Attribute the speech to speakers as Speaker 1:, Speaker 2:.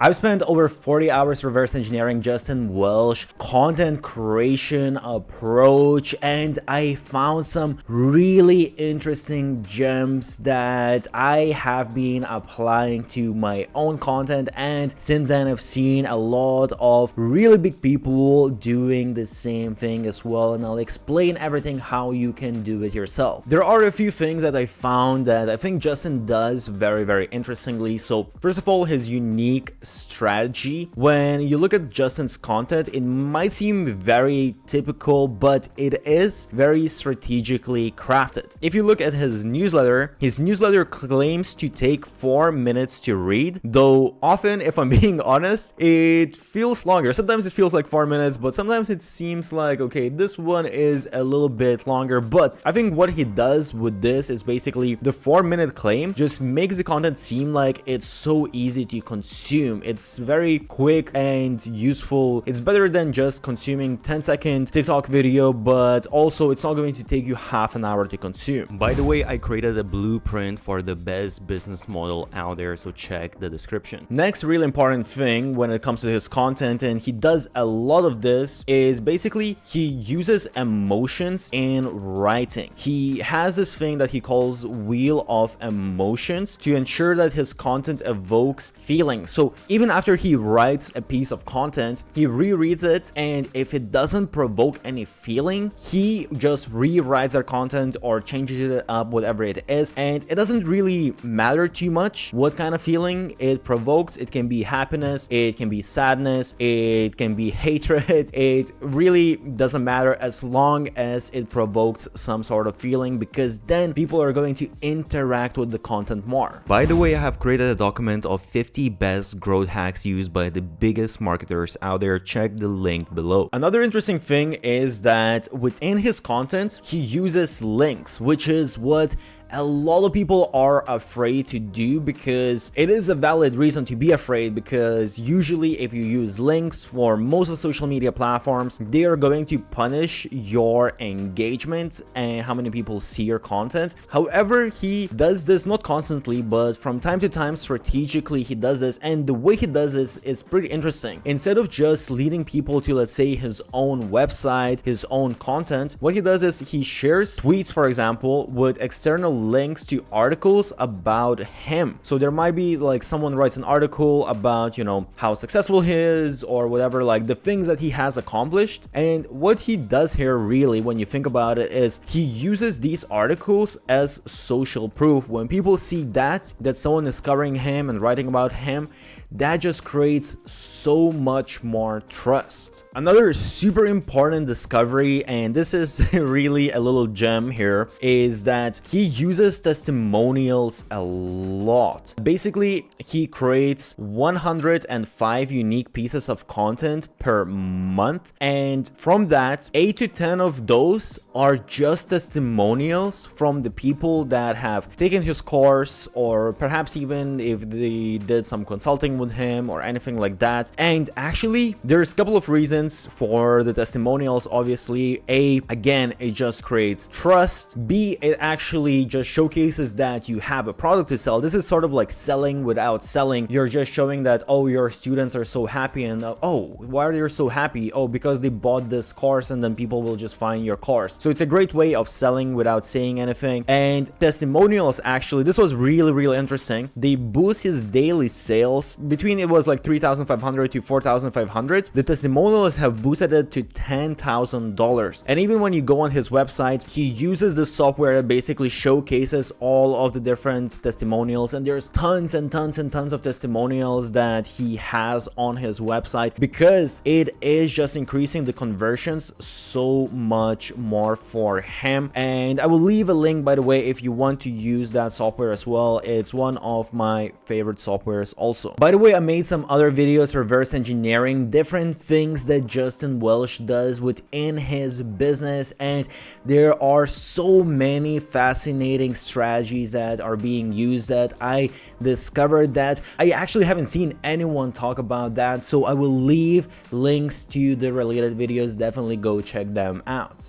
Speaker 1: I've spent over 40 hours reverse engineering Justin Welsh content creation approach, and I found some really interesting gems that I have been applying to my own content, and since then I've seen a lot of really big people doing the same thing as well, and I'll explain everything how you can do it yourself. There are a few things that I found that I think Justin does very interestingly. So first of all, his unique strategy. When you look at Justin's content, it might seem very typical, but it is very strategically crafted. If you look at his newsletter claims to take 4 minutes to read, though often, if I'm being honest, it feels longer. Sometimes it feels like 4 minutes, but sometimes it seems like, okay, this one is a little bit longer. But I think what he does with this is basically the 4-minute claim just makes the content seem like it's so easy to consume. It's very quick and useful. It's better than just consuming 10-second TikTok video, but also it's not going to take you half an hour to consume. By the way, I created a blueprint for the best business model out there, so check the description. Next really important thing when it comes to his content, and he does a lot of this, is basically he uses emotions in writing. He has this thing that he calls wheel of emotions to ensure that his content evokes feelings. So even after he writes a piece of content, he rereads it, and if it doesn't provoke any feeling, he just rewrites their content or changes it up, whatever it is. And it doesn't really matter too much what kind of feeling it provokes. It can be happiness, it can be sadness, it can be hatred. It really doesn't matter as long as it provokes some sort of feeling, because then people are going to interact with the content more. By the way, I have created a document of 50 best growth hacks used by the biggest marketers out there. Check the link below. Another interesting thing is that within his content, he uses links, which is what a lot of people are afraid to do, because it is a valid reason to be afraid, because usually if you use links for most of social media platforms, they are going to punish your engagement and how many people see your content. However, he does this not constantly, but from time to time strategically he does this, and the way he does this is pretty interesting. Instead of just leading people to, let's say, his own website, his own content, what he does is he shares tweets, for example, with external links to articles about him. So there might be like someone writes an article about, you know, how successful he is or whatever, like the things that he has accomplished. And what he does here, really, when you think about it, is he uses these articles as social proof. When people see that someone is covering him and writing about him, that just creates so much more trust. Another super important discovery, and this is really a little gem here, is that he uses testimonials a lot. Basically, he creates 105 unique pieces of content per month, and from that, 8 to 10 of those are just testimonials from the people that have taken his course, or perhaps even if they did some consulting with him or anything like that. And actually, there's a couple of reasons for the testimonials. Obviously, again, it just creates trust. B, it actually just showcases that you have a product to sell. This is sort of like selling without selling. You're just showing that, oh, your students are so happy, and oh, why are they so happy? Oh, because they bought this course, and then people will just find your course. So it's a great way of selling without saying anything. And testimonials, actually, this was really interesting. They boost his daily sales between, it was like 3,500 to 4,500. The testimonials have boosted it to $10,000. And even when you go on his website, he uses the software that basically showcases all of the different testimonials, and there's tons and tons of testimonials that he has on his website, because it is just increasing the conversions so much more for him. And I will leave a link, by the way, if you want to use that software as well. It's one of my favorite softwares also. By the way, I made some other videos reverse engineering different things that Justin Welsh does within his business, and there are so many fascinating strategies that are being used that I discovered that I actually haven't seen anyone talk about that. So I will leave links to the related videos. Definitely go check them out.